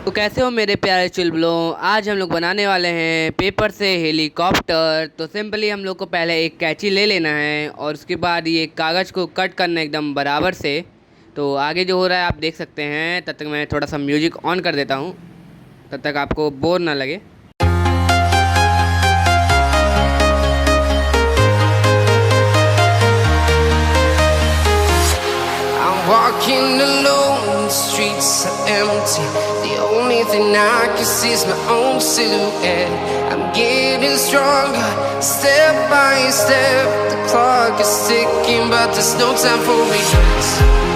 तो कैसे हो मेरे प्यारे चुलबुलों। आज हम लोग बनाने वाले हैं पेपर से हेलीकॉप्टर। तो सिंपली हम लोग को पहले एक कैंची ले लेना है और उसके बाद ये कागज़ को कट करना एकदम बराबर से। तो आगे जो हो रहा है आप देख सकते हैं। तब तक मैं थोड़ा सा म्यूजिक ऑन कर देता हूँ, तब तक आपको बोर ना लगे। Walking alone, the streets are empty. The only thing I can see is my own silhouette. I'm getting stronger, step by step. The clock is ticking, but there's no time for regrets.